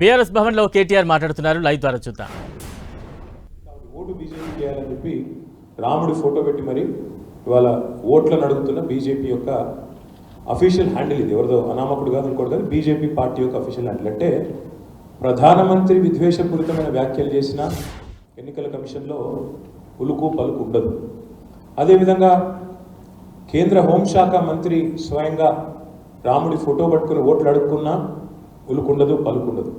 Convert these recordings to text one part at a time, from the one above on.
BRS భవన్లో కేటీఆర్ మాట్లాడుతున్నారు. Live ద్వారా చూద్దాం. ఓటు బీజేపీ చేయాలని చెప్పి రాముడి ఫోటో పెట్టి మరి ఇవాళ ఓట్లను అడుగుతున్న బీజేపీ యొక్క అఫీషియల్ హ్యాండిల్ ఇది. ఎవరిదో అనామకుడు కాదు, ఇంకోటి కాదు, బీజేపీ పార్టీ యొక్క అఫీషియల్ హ్యాండిల్. అంటే ప్రధానమంత్రి విద్వేషపూరితమైన వ్యాఖ్యలు చేసిన ఎన్నికల కమిషన్లో ఉలుకు పలుకు ఉండదు. అదేవిధంగా కేంద్ర హోంశాఖ మంత్రి స్వయంగా రాముడి ఫోటో పట్టుకుని ఓట్లు అడుక్కున్నా ఉలుకుండదు, పలుకుండదు.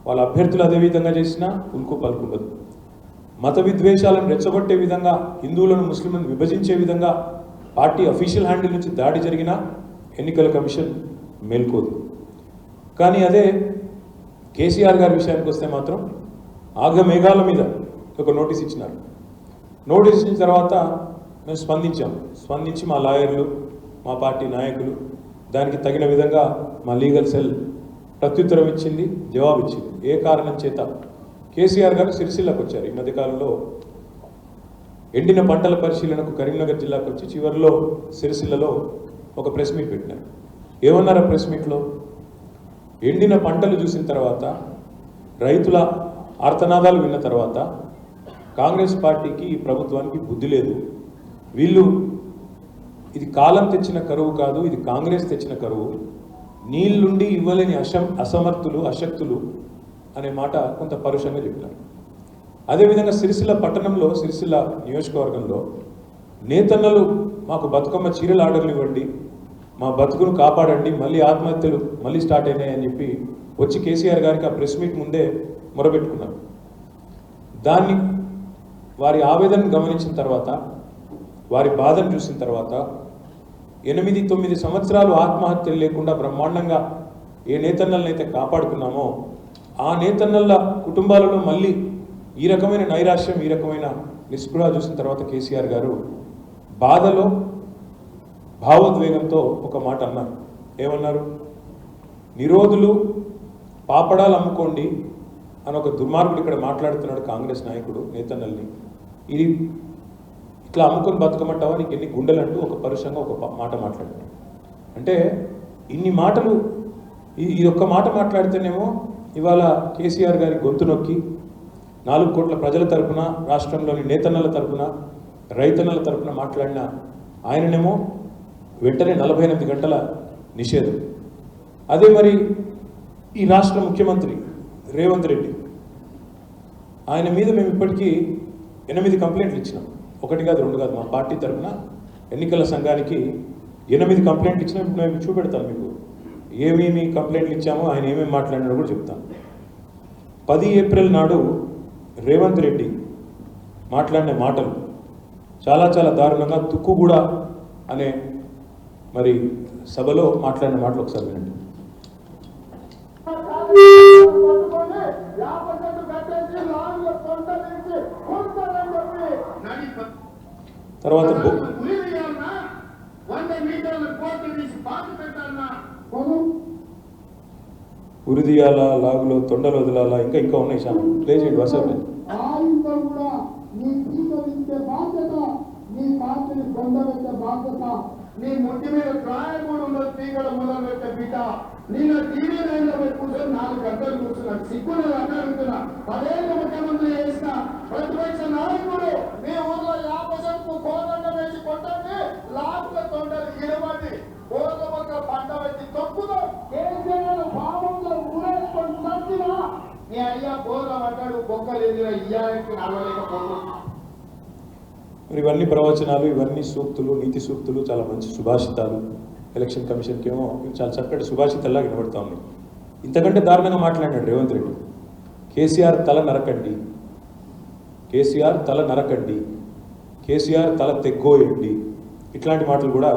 వాళ్ళ అభ్యర్థులు అదేవిధంగా చేసినా ఉలుకు పలుకుండదు. మత విద్వేషాలను రెచ్చగొట్టే విధంగా, హిందువులను ముస్లింలను విభజించే విధంగా పార్టీ అఫీషియల్ హ్యాండిల్ నుంచి దాడి జరిగిన ఎన్నికల కమిషన్ మేల్కోదు. కానీ అదే కేసీఆర్ గారి విషయానికి వస్తే మాత్రం ఆగమేఘాల మీద ఒక నోటీస్ ఇచ్చినారు. నోటీస్ ఇచ్చిన తర్వాత మేము స్పందించి మా లాయర్లు, మా పార్టీ నాయకులు దానికి తగిన విధంగా మా లీగల్ సెల్ ప్రత్యుత్తరం ఇచ్చింది, జవాబు ఇచ్చింది. ఏ కారణం చేత కేసీఆర్ గారు సిరిసిల్లకు వచ్చారు. ఈ మధ్యకాలంలో ఎండిన పంటల పరిశీలనకు కరీంనగర్ జిల్లాకు వచ్చి చివరిలో సిరిసిల్లలో ఒక ప్రెస్ మీట్ పెట్టినారు. ఏమన్నారు ప్రెస్ మీట్లో? ఎండిన పంటలు చూసిన తర్వాత, రైతుల ఆర్తనాదాలు విన్న తర్వాత కాంగ్రెస్ పార్టీకి, ఈ ప్రభుత్వానికి బుద్ధి లేదు. వీళ్ళు ఇది కాలం తెచ్చిన కరువు కాదు, ఇది కాంగ్రెస్ తెచ్చిన కరువు. నీళ్లుండి ఇవ్వలేని అసమర్థులు, అశక్తులు అనే మాట కొంత పరుషంగా చెప్పినారు. అదేవిధంగా సిరిసిల్ల పట్టణంలో, సిరిసిల్ల నియోజకవర్గంలో నేతన్నలు మాకు బతుకమ్మ చీరల ఆర్డర్లు ఇవ్వండి, మా బతుకును కాపాడండి, మళ్ళీ ఆత్మహత్యలు మళ్ళీ స్టార్ట్ అయినాయని చెప్పి వచ్చి కేసీఆర్ గారికి ఆ ప్రెస్ మీట్ ముందే మొరబెట్టుకున్నారు. దాన్ని వారి ఆవేదనను గమనించిన తర్వాత, వారి బాధను చూసిన తర్వాత 8-9 సంవత్సరాలు ఆత్మహత్యలు లేకుండా బ్రహ్మాండంగా ఏ నేతన్నలనైతే కాపాడుకున్నామో ఆ నేతన్నల కుటుంబాలలో మళ్ళీ ఈ రకమైన నైరాశ్యం, ఈ రకమైన నిస్పృహ చూసిన తర్వాత కేసీఆర్ గారు బాధలో, భావోద్వేగంతో ఒక మాట అన్నారు. ఏమన్నారు? నిరోధులు పాపడాలు అమ్ముకోండి అని ఒక దుర్మార్గుడు ఇక్కడ మాట్లాడుతున్నాడు, కాంగ్రెస్ నాయకుడు నేతన్నల్ని. ఇది ఇట్లా అమ్ముకొని బతుకమంటావా, నీకు ఎన్ని గుండెలు అంటూ ఒక పరుషంగా ఒక మాట మాట్లాడారు. అంటే ఇన్ని మాటలు, ఈ ఒక్క మాట మాట్లాడితేనేమో ఇవాళ కేసీఆర్ గారి గొంతు నొక్కి 4 కోట్ల ప్రజల తరపున, రాష్ట్రంలోని నేతన్నల తరపున, రైతన్నల తరపున మాట్లాడిన ఆయననేమో వెంటనే 48 గంటల నిషేధం. అదే మరి ఈ రాష్ట్ర ముఖ్యమంత్రి రేవంత్ రెడ్డి, ఆయన మీద మేము ఇప్పటికీ 8 కంప్లైంట్లు ఇచ్చినాం. 1 కాదు, 2 కాదు. మా పార్టీ తరఫున ఎన్నికల సంఘానికి 8 కంప్లైంట్లు ఇచ్చినా. ఇప్పుడు మేము చూపెడతాను మీకు ఏమేమి కంప్లైంట్లు ఇచ్చామో, ఆయన ఏమేమి మాట్లాడినాడో కూడా చెప్తాను. 10 ఏప్రిల్ నాడు రేవంత్ రెడ్డి మాట్లాడిన మాటలు చాలా చాలా దారుణంగా, తుక్కుగూడ అనే మరి సభలో మాట్లాడిన మాటలు ఒకసారి వినండి. తర్వాత ఉరిదియాల, లాగులో తొండలు వదలాల, ఇంకా ఉన్నాయి. చాలా ప్లే చేయండి వర్షం. నీ ముట్టి మీద ప్రాయమూడు తీగల మొదలు పెట్టే బిడ్డ, నేను టీవీ లైన్లో పెట్టుకుంటే 4 గంటలు కూర్చున్నాను. సిగ్గులు అడుగుతున్నా. 10 ఏళ్ళు ముఖ్యమంత్రి చేసిన ప్రతిపక్ష నాయకుడు మీ ఊర్లో 50 కోదండ వేసి కొట్టండి, లాభ తొండలు ఇరవడి కోట్ల పక్క పంట వచ్చి తొక్కుతో కేసీఆర్ భావంలో ఊరేసుకొని నచ్చినా నీ అయ్యా కోదం అంటాడు. బొక్కలు ఎదిగిన ఇయ్యానికి నడవలేకపోతుంది. మరి ఇవన్నీ ప్రవచనాలు, ఇవన్నీ సూక్తులు, నీతి సూక్తులు, చాలా మంచి సుభాషితాలు. ఎలక్షన్ కమిషన్కి ఏమో చాలా చక్కటి సుభాషితల్లా వినబడతా ఉన్నాయి. ఇంతకంటే దారుణంగా మాట్లాడినాడు రేవంత్ రెడ్డి. కేసీఆర్ తల నరకండి, కేసీఆర్ తల నరకండి, కేసీఆర్ తల తెగ్గోయండి, ఇట్లాంటి మాటలు కూడా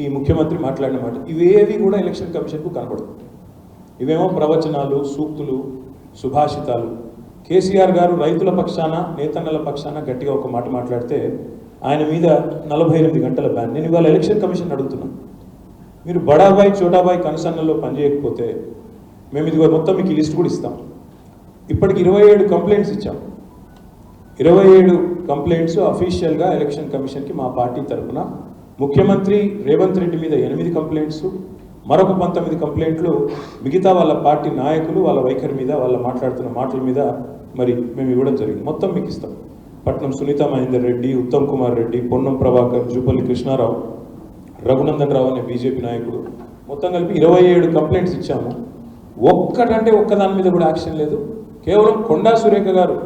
ఈ ముఖ్యమంత్రి మాట్లాడిన మాట. ఇవేవి కూడా ఎలక్షన్ కమిషన్కు కనపడదు. ఇవేమో ప్రవచనాలు, సూక్తులు, సుభాషితాలు. కేసీఆర్ గారు రైతుల పక్షాన, నేతన్నల పక్షాన గట్టిగా ఒక మాట మాట్లాడితే ఆయన మీద 48 గంటల బ్యాన్. నేను ఇవాళ ఎలక్షన్ కమిషన్ అడుగుతున్నాను, మీరు బడాబాయి చోటాబాయి కనసన్నల్లో పనిచేయకపోతే మేము ఇదిగో మొత్తం మీకు లిస్ట్ కూడా ఇస్తాం. ఇప్పటికి 27 కంప్లైంట్స్ ఇచ్చాం. 27 కంప్లైంట్స్ అఫీషియల్గా ఎలక్షన్ కమిషన్కి మా పార్టీ తరఫున. ముఖ్యమంత్రి రేవంత్ రెడ్డి మీద 8 కంప్లైంట్స్, మరొక 19 కంప్లైంట్లు మిగతా వాళ్ళ పార్టీ నాయకులు వాళ్ళ వైఖరి మీద వాళ్ళ మాట్లాడుతున్న మాటల మీద మరి మేము ఇవ్వడం జరిగింది. మొత్తం మీకు ఇస్తాం. పట్నం సునీత మహేందర్ రెడ్డి, ఉత్తమ్ కుమార్ రెడ్డి, పొన్నం ప్రభాకర్, జూపల్లి కృష్ణారావు, రఘునందన్ రావు అనే బీజేపీ నాయకుడు, మొత్తం కలిపి 27 కంప్లైంట్స్ ఇచ్చాము. ఒక్కటంటే ఒక్కదాని మీద కూడా యాక్షన్ లేదు. కేవలం కొండా సురేఖ గారు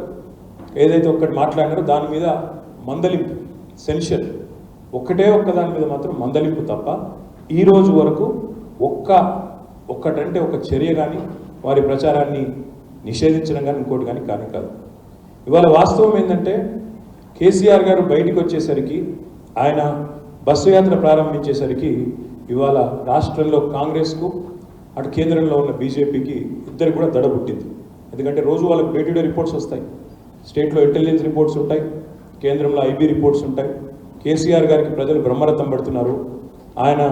ఏదైతే ఒక్కటి మాట్లాడినారో దాని మీద మందలింపు, సెన్షన్, ఒక్కదాని మీద మాత్రం మందలింపు తప్ప ఈ రోజు వరకు ఒక్కటంటే ఒక చర్య కానీ వారి ప్రచారాన్ని నిషేధించడం కానీ ఇంకోటి కానీ కాదు. ఇవాళ వాస్తవం ఏంటంటే కేసీఆర్ గారు బయటికి వచ్చేసరికి, ఆయన బస్సు యాత్ర ప్రారంభించేసరికి ఇవాళ రాష్ట్రంలో కాంగ్రెస్కు అటు కేంద్రంలో ఉన్న బీజేపీకి ఇద్దరు కూడా దడ పుట్టింది. ఎందుకంటే రోజు వాళ్ళకి డే టు డే రిపోర్ట్స్ వస్తాయి. స్టేట్లో ఇంటెలిజెన్స్ రిపోర్ట్స్ ఉంటాయి, కేంద్రంలో ఐబీ రిపోర్ట్స్ ఉంటాయి. కేసీఆర్ గారికి ప్రజలు బ్రహ్మరథం పడుతున్నారు. ఆయన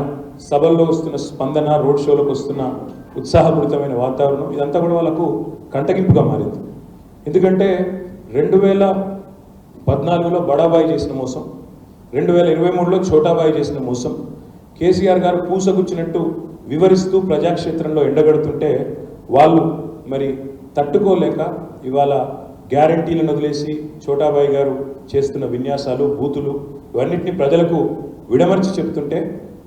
సభల్లో వస్తున్న స్పందన, రోడ్ షోలకు వస్తున్న ఉత్సాహపూరితమైన వాతావరణం ఇదంతా కూడా వాళ్ళకు కంటగింపుగా మారింది. ఎందుకంటే 2014లో బడాబాయి చేసిన మోసం, 2023లో ఛోటాబాయి చేసిన మోసం, కేసీఆర్ గారు పూసగుచ్చినట్టు వివరిస్తూ ప్రజాక్షేత్రంలో ఎండగడుతుంటే వాళ్ళు మరి తట్టుకోలేక ఇవాళ గ్యారంటీలను వదిలేసి ఛోటాబాయి గారు చేస్తున్న విన్యాసాలు, బూతులు ఇవన్నింటినీ ప్రజలకు విడమర్చి చెప్తుంటే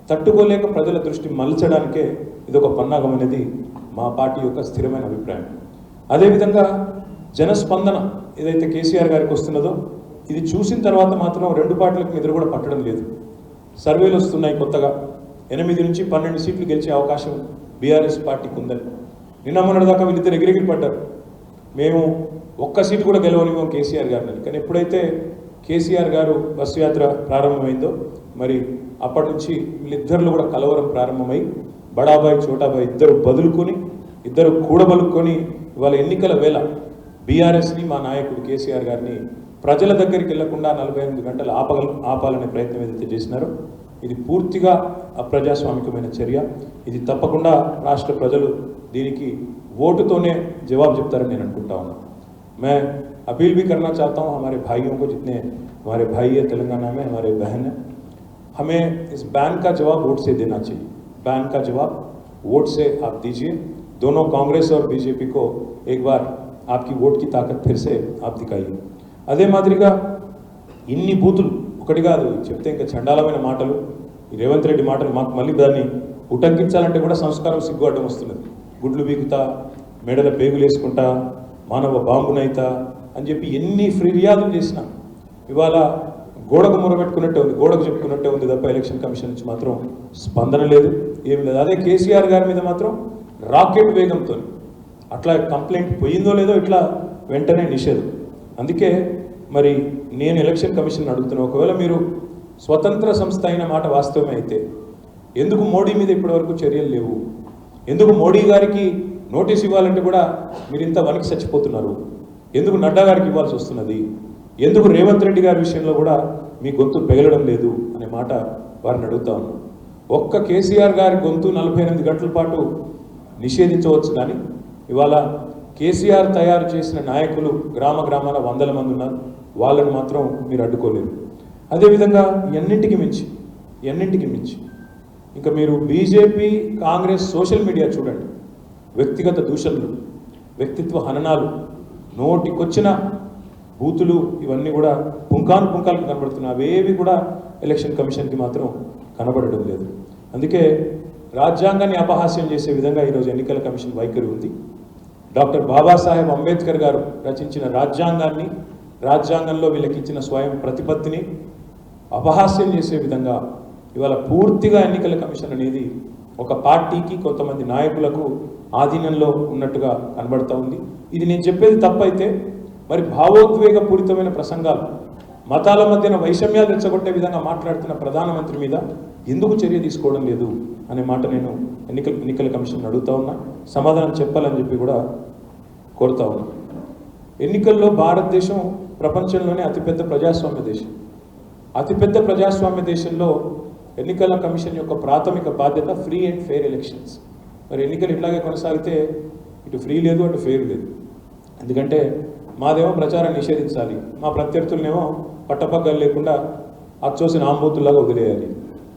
తట్టుకోలేక ప్రజల దృష్టి మలచడానికే ఇదొక పన్నాగం అనేది మా పార్టీ యొక్క స్థిరమైన అభిప్రాయం. అదేవిధంగా జనస్పందన ఏదైతే కేసీఆర్ గారికి వస్తున్నదో ఇది చూసిన తర్వాత మాత్రం రెండు పార్టీలకు నిద్ర కూడా పట్టడం లేదు. సర్వేలు వస్తున్నాయి కొత్తగా 8 నుంచి 12 సీట్లు గెలిచే అవకాశం బీఆర్ఎస్ పార్టీకి ఉందని. నిన్న మొన్నటిదాకా వీళ్ళిద్దరు ఎగిరెగిరి పడ్డారు, మేము ఒక్క సీటు కూడా గెలవనివ్వం కేసీఆర్ గారిని. కానీ ఎప్పుడైతే కేసీఆర్ గారు బస్సు యాత్ర ప్రారంభమైందో మరి అప్పటి నుంచి వీళ్ళిద్దరిలో కూడా కలవరం ప్రారంభమై బడాబాయి ఛోటాబాయి ఇద్దరు కూడబలుక్కొని ఇవాళ ఎన్నికల వేళ బీఆర్ఎస్ని, మా నాయకుడు కేసీఆర్ గారిని ప్రజల దగ్గరికి వెళ్లకుండా 48 గంటలు ఆపాలనే ప్రయత్నం ఏదైతే చేసినారో ఇది పూర్తిగా అప్రజాస్వామికమైన చర్య. ఇది తప్పకుండా రాష్ట్ర ప్రజలు దీనికి ఓటుతోనే జవాబు చెప్తారని నేను అనుకుంటా ఉన్నా. मैं अपील भी करना चाहता हूँ हमारे भाइयों को, जितने हमारे भाई है तेलंगाना में, हमारे बहन है, हमें इस बैन का जवाब वोट से देना चाहिए. बैन का जवाब वोट से आप दीजिए. दोनों कांग्रेस और बीजेपी को एक बार आपकी वोट की ताकत फिर से आप दिखाइए. అదే మాదిరిగా ఇన్ని బూతులు ఒకటి కాదు చెప్తే ఇంకా చండాలమైన మాటలు, రేవంత్ రెడ్డి మాటలు మాకు మళ్ళీ దాన్ని ఉటంకించాలంటే కూడా సంస్కారం సిగ్గు అడ్డం వస్తున్నది. గుడ్లు బీగుతా, మెడల పేగులు వేసుకుంటా, మానవ బాంబునైతా అని చెప్పి ఎన్ని ఫిర్యాదులు చేసినా ఇవాళ గోడకు మొరబెట్టుకున్నట్టే ఉంది, గోడకు చెప్పుకున్నట్టే ఉంది తప్ప ఎలక్షన్ కమిషన్ నుంచి మాత్రం స్పందన లేదు, ఏమి లేదు. అదే కేసీఆర్ గారి మీద మాత్రం రాకెట్ వేగంతో అట్లా కంప్లైంట్ పోయిందో లేదో ఇట్లా వెంటనే నిషేధం. అందుకే మరి నేను ఎలక్షన్ కమిషన్ అడుగుతున్నాను, ఒకవేళ మీరు స్వతంత్ర సంస్థ అయిన మాట వాస్తవమే అయితే ఎందుకు మోడీ మీద ఇప్పటివరకు చర్యలు లేవు? ఎందుకు మోడీ గారికి నోటీస్ ఇవ్వాలంటే కూడా మీరు ఇంత వనికి చచ్చిపోతున్నారు? ఎందుకు నడ్డా గారికి ఇవ్వాల్సి వస్తున్నది? ఎందుకు రేవంత్ రెడ్డి గారి విషయంలో కూడా మీ గొంతు పెగలడం లేదు అనే మాట వారిని అడుగుతా ఉన్నాను. ఒక్క కేసీఆర్ గారి గొంతు 48 గంటల పాటు నిషేధించవచ్చు, కానీ ఇవాళ కేసీఆర్ తయారు చేసిన నాయకులు గ్రామాల 100 మంది ఉన్నారు, వాళ్ళని మాత్రం మీరు అడ్డుకోలేరు. అదేవిధంగా ఎన్నింటికి మించి ఇంకా మీరు బీజేపీ, కాంగ్రెస్ సోషల్ మీడియా చూడండి, వ్యక్తిగత దూషణలు, వ్యక్తిత్వ హననాలు, నోటికొచ్చిన బూతులు ఇవన్నీ కూడా పుంకాలకు కనబడుతున్నాయి. అవేవి కూడా ఎలక్షన్ కమిషన్కి మాత్రం కనబడడం లేదు. అందుకే రాజ్యాంగాన్ని అపహాస్యం చేసే విధంగా ఈరోజు ఎన్నికల కమిషన్ వైఖరి ఉంది. డాక్టర్ బాబాసాహెబ్ అంబేద్కర్ గారు రచించిన రాజ్యాంగంలో వీళ్ళకి ఇచ్చిన స్వయం ప్రతిపత్తిని అపహాస్యం చేసే విధంగా ఇవాళ పూర్తిగా ఎన్నికల కమిషన్ అనేది ఒక పార్టీకి, కొంతమంది నాయకులకు ఆధీనంలో ఉన్నట్టుగా కనబడుతూ ఉంది. ఇది నేను చెప్పేది తప్పైతే మరి భావోద్వేగపూరితమైన ప్రసంగాలు, మతాల మధ్యన వైషమ్యాలు రెచ్చగొట్టే విధంగా మాట్లాడుతున్న ప్రధానమంత్రి మీద ఎందుకు చర్య తీసుకోవడం లేదు అనే మాట నేను ఎన్నికల కమిషన్ అడుగుతా ఉన్నా. సమాధానం చెప్పాలని చెప్పి కూడా కోరుతా ఉన్నా. ఎన్నికల్లో భారతదేశం ప్రపంచంలోనే అతిపెద్ద ప్రజాస్వామ్య దేశంలో ఎన్నికల కమిషన్ యొక్క ప్రాథమిక బాధ్యత ఫ్రీ అండ్ ఫెయిర్ ఎలక్షన్స్. మరి ఎన్నికలు ఇట్లాగే కొనసాగితే ఇటు ఫ్రీ లేదు, అటు ఫెయిర్ లేదు. ఎందుకంటే మాదేమో ప్రచారాన్ని నిషేధించాలి, మా ప్రత్యర్థులనేమో పట్టపగ్గాలు లేకుండా అచ్చోసిన ఆంబోతుల్లాగా వదిలేయాలి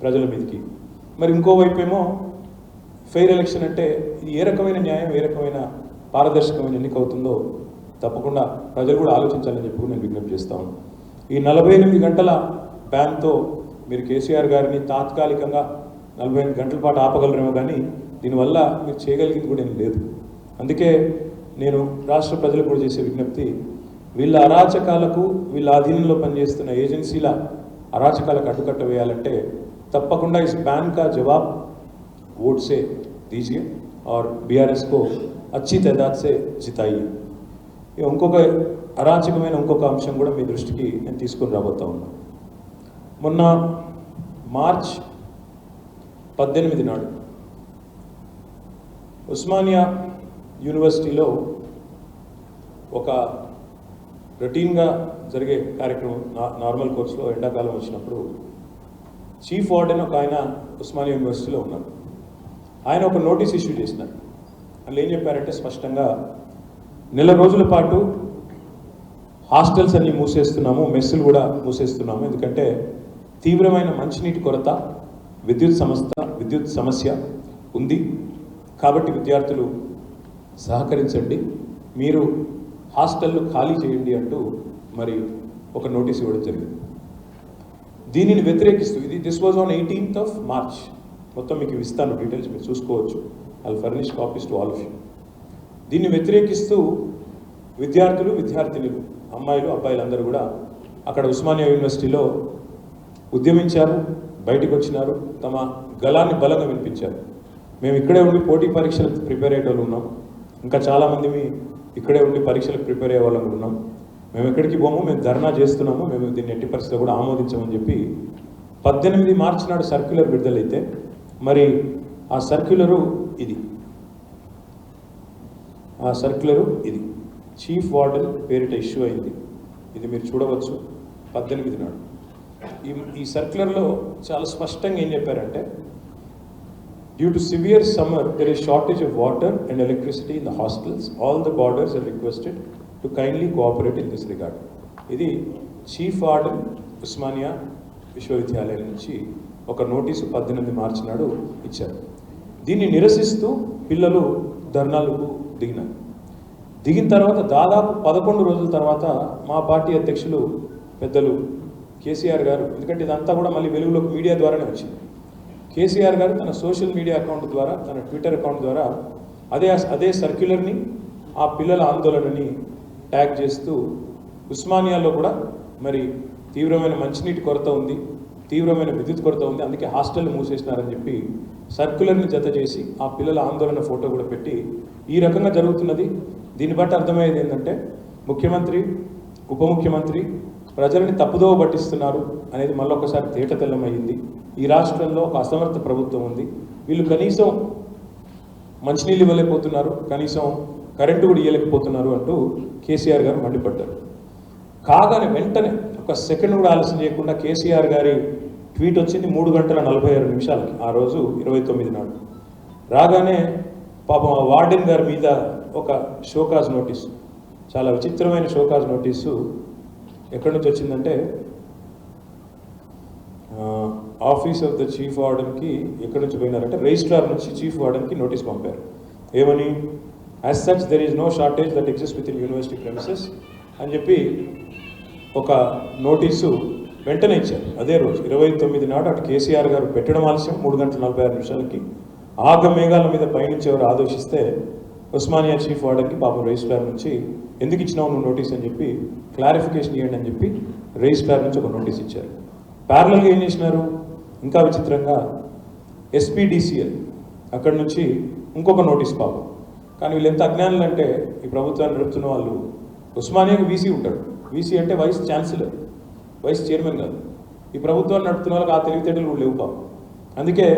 ప్రజల మీదకి. మరి ఇంకోవైపు ఏమో ఫెయిర్ ఎలక్షన్ అంటే ఇది ఏ రకమైన న్యాయం, ఏ రకమైన పారదర్శకమైన ఎన్నిక అవుతుందో తప్పకుండా ప్రజలు కూడా ఆలోచించాలని చెప్పి నేను విజ్ఞప్తి చేస్తాను. ఈ 48 గంటల బ్యాన్తో మీరు కేసీఆర్ గారిని తాత్కాలికంగా 48 గంటల పాటు ఆపగలరేమో, కానీ దీనివల్ల మీరు చేయగలిగింది కూడా ఏం లేదు. అందుకే నేను రాష్ట్ర ప్రజలకు కూడా చేసే విజ్ఞప్తి, వీళ్ళ అరాచకాలకు, వీళ్ళ అధీనంలో పనిచేస్తున్న ఏజెన్సీల అరాచకాలకు అడ్డుకట్ట వేయాలంటే తప్పకుండా इस बैन का जवाब वोट से दीजिए और बीआरएस को अच्छी तादाद से जिताइए. ఇంకొక అరాచకమైన ఇంకొక అంశం కూడా మీ దృష్టికి నేను తీసుకొని రాబోతా ఉన్నా. మొన్న మార్చ్ 18 నాడు ఉస్మానియా యూనివర్సిటీలో ఒక రొటీన్గా జరిగే కార్యక్రమం, నార్మల్ కోర్సులో ఎండాకాలం వచ్చినప్పుడు చీఫ్ వార్డెన్ ఒక ఆయన ఉస్మానియా యూనివర్సిటీలో ఉన్నారు. ఆయన ఒక నోటీస్ ఇష్యూ చేసినారు. అందులో ఏం చెప్పారంటే స్పష్టంగా, నెల రోజుల పాటు హాస్టల్స్ అన్నీ మూసేస్తున్నాము, మెస్సులు కూడా మూసేస్తున్నాము, ఎందుకంటే తీవ్రమైన మంచినీటి కొరత, విద్యుత్ సమస్య ఉంది, కాబట్టి విద్యార్థులు సహకరించండి, మీరు హాస్టళ్ళు ఖాళీ చేయండి అంటూ మరి ఒక నోటీస్ ఇవ్వడం జరిగింది. దీనిని వ్యతిరేకిస్తూ, this was on 18th March, మొత్తం మీకు ఇస్తాను డీటెయిల్స్, మీరు చూసుకోవచ్చు. I will furnish copies to all of you. దీన్ని వ్యతిరేకిస్తూ విద్యార్థులు, విద్యార్థినులు, అమ్మాయిలు, అబ్బాయిలు అందరూ కూడా అక్కడ ఉస్మానియా యూనివర్సిటీలో ఉద్యమించారు, బయటకు వచ్చినారు, తమ గళాన్ని బలంగా వినిపించారు. మేము ఇక్కడే ఉండి పోటీ పరీక్షలకు ప్రిపేర్ అయ్యే వాళ్ళు ఉన్నాం, ఇంకా చాలామంది ఇక్కడే ఉండి పరీక్షలకు ప్రిపేర్ అయ్యే వాళ్ళం ఉన్నాం, మేము ఎక్కడికి పోము, మేము ధర్నా చేస్తున్నాము, మేము దీన్ని ఎట్టి పరిస్థితిలో కూడా ఆమోదించమని చెప్పి 18 మార్చి నాడు సర్క్యులర్ విడుదలైతే, మరి ఆ సర్క్యులరు ఇది చీఫ్ వార్డెన్ పేరిట ఇష్యూ అయింది. ఇది మీరు చూడవచ్చు 18 నాడు. ఈ సర్క్యులర్లో చాలా స్పష్టంగా ఏం చెప్పారంటే, due to severe summer there is shortage of water and electricity in the hostels, all the boarders are requested to kindly cooperate in this regard. ఇది చీఫ్ వార్డెన్ ఉస్మానియా విశ్వవిద్యాలయం నుంచి ఒక నోటీసు 18 మార్చి నాడు ఇచ్చారు. దీన్ని నిరసిస్తూ పిల్లలు ధర్నాలకు దిగిన తర్వాత దాదాపు 11 రోజుల తర్వాత మా పార్టీ అధ్యక్షులు పెద్దలు కేసీఆర్ గారు, ఎందుకంటే ఇదంతా కూడా మళ్ళీ వెలుగులోకి మీడియా ద్వారానే వచ్చింది, కేసీఆర్ గారు తన సోషల్ మీడియా అకౌంట్ ద్వారా, తన ట్విట్టర్ అకౌంట్ ద్వారా అదే సర్క్యులర్ని, ఆ పిల్లల ఆందోళనని ట్యాగ్ చేస్తూ ఉస్మానియాలో కూడా మరి తీవ్రమైన మంచినీటి కొరత ఉంది, తీవ్రమైన విద్యుత్ కొరత ఉంది, అందుకే హాస్టల్ మూసేసినారని చెప్పి సర్క్యులర్ని జత చేసి ఆ పిల్లల ఆందోళన ఫోటో కూడా పెట్టి ఈ రకంగా జరుగుతున్నది. దీన్ని బట్టి అర్థమయ్యేది ఏంటంటే ముఖ్యమంత్రి, ఉప ముఖ్యమంత్రి ప్రజలని తప్పుదోవ పట్టిస్తున్నారు అనేది మళ్ళొకసారి తేటతెల్లమయ్యింది. ఈ రాష్ట్రంలో ఒక అసమర్థ ప్రభుత్వం ఉంది, వీళ్ళు కనీసం మంచినీళ్ళు ఇవ్వలేకపోతున్నారు, కనీసం కరెంటు కూడా ఇవ్వలేకపోతున్నారు అంటూ కేసీఆర్ గారు మండిపడ్డారు. కాగానే వెంటనే ఒక సెకండ్ కూడా ఆలస్యం చేయకుండా కేసీఆర్ గారి ట్వీట్ వచ్చింది 3 గంటల 46 నిమిషాలకి, ఆ రోజు 29 నాడు. రాగానే పాపం ఆ వార్డెన్ గారి మీద ఒక షోకాజ్ నోటీసు, చాలా విచిత్రమైన షోకాజ్ నోటీసు ఎక్కడి నుంచి వచ్చిందంటే, ఆఫీస్ ఆఫ్ ద చీఫ్ వార్డెన్కి ఎక్కడి నుంచి పోయినారంటే రిజిస్ట్రార్ నుంచి చీఫ్ వార్డెన్కి నోటీస్ పంపారు. ఏమని, as such there is no shortage that exist within university premises అని చెప్పి ఒక నోటీసు వెంటనే ఇచ్చారు. అదే రోజు 29 నాడు అటు కేసీఆర్ గారు పెట్టడం ఆలస్యం, 3 గంటల 46 నిమిషాలకి మేఘాల మీద పయనించేవారు ఆదేశిస్తే ఉస్మానియా చీఫ్ వార్డెన్కి పాపం రిజిస్ట్రార్ నుంచి ఎందుకు ఇచ్చినావు నువ్వు నోటీస్ అని చెప్పి క్లారిఫికేషన్ ఇవ్వండి అని చెప్పి రిజిస్ట్రార్ నుంచి ఒక నోటీస్ ఇచ్చారు. ప్యారలల్గా ఏం చేసినారు, ఇంకా విచిత్రంగా SPDCL అక్కడి నుంచి ఇంకొక నోటీస్ పాపం. కానీ వీళ్ళు ఎంత అజ్ఞానులు అంటే, ఈ ప్రభుత్వాన్ని నడుపుతున్న వాళ్ళు, ఉస్మానియాకి వీసీ ఉంటాడు, వీసీ అంటే వైస్ ఛాన్సలర్, వైస్ చైర్మన్ కాదు. ఈ ప్రభుత్వాన్ని నడుపుతున్న వాళ్ళకి ఆ తెలివితేటలు కూడా లేవు పాపం. అందుకే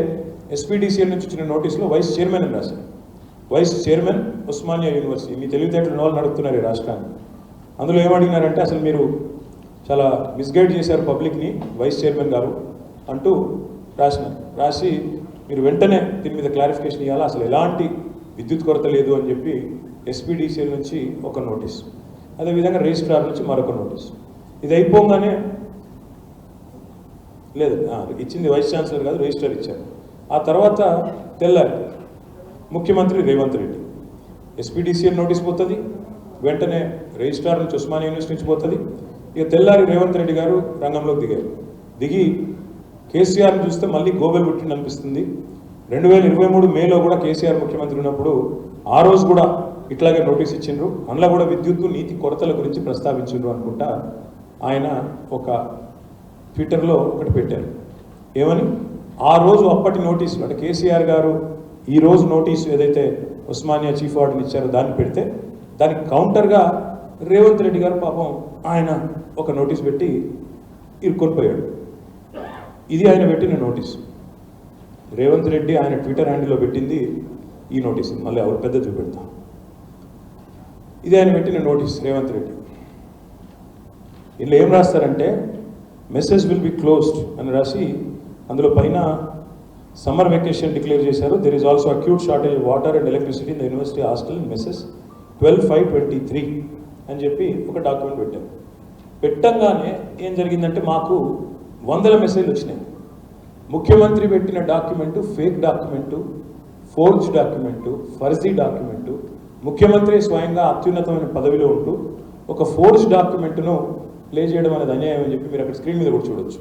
SPDCL నుంచి వచ్చిన నోటీసులో వైస్ చైర్మన్ అని రాశారు. వైస్ చైర్మన్ ఉస్మానియా యూనివర్సిటీ, మీ తెలివితేటలు వాళ్ళు నడుపుతున్నారు ఈ రాష్ట్రాన్ని. అందులో ఏమడిగినారంటే, అసలు మీరు చాలా మిస్గైడ్ చేశారు పబ్లిక్ని వైస్ చైర్మన్ గారు అంటూ రాసినారు. రాసి మీరు వెంటనే దీని మీద క్లారిఫికేషన్ ఇవ్వాలా, అసలు ఎలాంటి విద్యుత్ కొరత లేదు అని చెప్పి SPDCL నుంచి ఒక నోటీస్, అదేవిధంగా రిజిస్ట్రార్ నుంచి మరొక నోటీస్. ఇది అయిపోగానే లేదు, ఇచ్చింది వైస్ ఛాన్సలర్ కాదు రిజిస్ట్రార్ ఇచ్చారు. ఆ తర్వాత తెల్లారి ముఖ్యమంత్రి రేవంత్ రెడ్డి. ఎస్పీడీసీఎల్ నోటీస్ పోతుంది, వెంటనే రిజిస్ట్రార్ నుంచి ఉస్మానియా యూనివర్సిటీ నుంచి పోతుంది. ఇక తెల్లారి రేవంత్ రెడ్డి గారు రంగంలోకి దిగి కేసీఆర్ని చూస్తే మళ్ళీ గోబెల్ పుట్టింది అనిపిస్తుంది. 2023 మేలో కూడా కేసీఆర్ ముఖ్యమంత్రి ఉన్నప్పుడు ఆ రోజు కూడా ఇట్లాగే నోటీస్ ఇచ్చిండ్రు. అందులో కూడా విద్యుత్తు నీతి కొరతల గురించి ప్రస్తావించిండ్రు అనుకుంటా. ఆయన ఒక ట్విట్టర్లో ఒకటి పెట్టారు, ఏమని ఆ రోజు అప్పటి నోటీసులు అంటే కేసీఆర్ గారు ఈ రోజు నోటీసు ఏదైతే ఉస్మానియా చీఫ్ వార్డెన్ ఇచ్చారో దాన్ని పెడితే దానికి కౌంటర్గా రేవంత్ రెడ్డి గారు పాపం ఆయన ఒక నోటీస్ పెట్టి ఇరుక్కొని పోయాడు. ఇది ఆయన పెట్టిన నోటీసు. రేవంత్ రెడ్డి ఆయన ట్విట్టర్ హ్యాండిల్లో పెట్టింది ఈ నోటీసు. మళ్ళీ ఎవరు పెద్ద చూపెడతాం. ఇది ఆయన పెట్టిన నోటీస్ రేవంత్ రెడ్డి. వీళ్ళు ఏం రాస్తారంటే మెసేజ్ విల్ బి క్లోజ్డ్ అని రాసి అందులో పైన సమ్మర్ వెకేషన్ డిక్లేర్ చేశారు. There is also acute shortage of water and electricity in the university hostel in message 12/5/23 అని చెప్పి ఒక డాక్యుమెంట్ పెట్టారు. పెట్టంగానే ఏం జరిగిందంటే మాకు 100 మెసేజ్లు వచ్చినాయి. ముఖ్యమంత్రి పెట్టిన document fake document, forge document, ఫర్జీ డాక్యుమెంటు, ముఖ్యమంత్రి స్వయంగా అత్యున్నతమైన పదవిలో ఉంటూ ఒక ఫోర్జ్ డాక్యుమెంట్ను ప్లే చేయడం అనేది అన్యాయం అని చెప్పి మీరు అక్కడ స్క్రీన్ మీద కూడా చూడొచ్చు.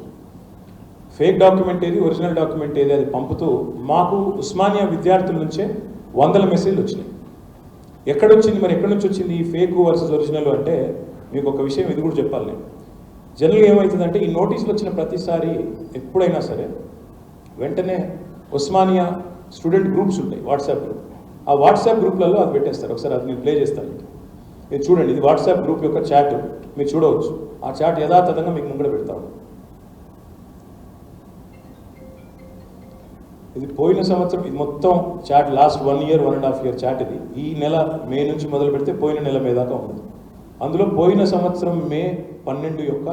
ఫేక్ డాక్యుమెంట్ ఏది, ఒరిజినల్ డాక్యుమెంట్ ఏది అది పంపుతూ మాకు ఉస్మానియా విద్యార్థుల నుంచే 100 మెసేజ్లు వచ్చినాయి. ఎక్కడొచ్చింది మరి, ఎక్కడి నుంచి వచ్చింది ఈ ఫేక్ వర్సెస్ ఒరిజినల్ అంటే మీకు ఒక విషయం ఇది కూడా చెప్పాలి నేను. జనరల్గా ఏమవుతుందంటే ఈ నోటీసులు వచ్చిన ప్రతిసారి ఎప్పుడైనా సరే వెంటనే ఉస్మానియా స్టూడెంట్ గ్రూప్స్ ఉంటాయి, వాట్సాప్ గ్రూప్. ఆ వాట్సాప్ గ్రూప్లలో అది పెట్టేస్తారు. ఒకసారి అది నేను ప్లే చేస్తాను. మీరు చూడండి, ఇది వాట్సాప్ గ్రూప్ యొక్క చాట్, మీరు చూడవచ్చు. ఆ చాట్ యథాతథంగా మీకు ముంగడ పెడతాను. ఇది పోయిన సంవత్సరం, ఇది మొత్తం chat last 1 year 1.5 year chat. ఇది ఈ నెల మే నుంచి మొదలు పెడితే పోయిన నెల మే దాకా ఉంది. అందులో పోయిన సంవత్సరం మే 12 యొక్క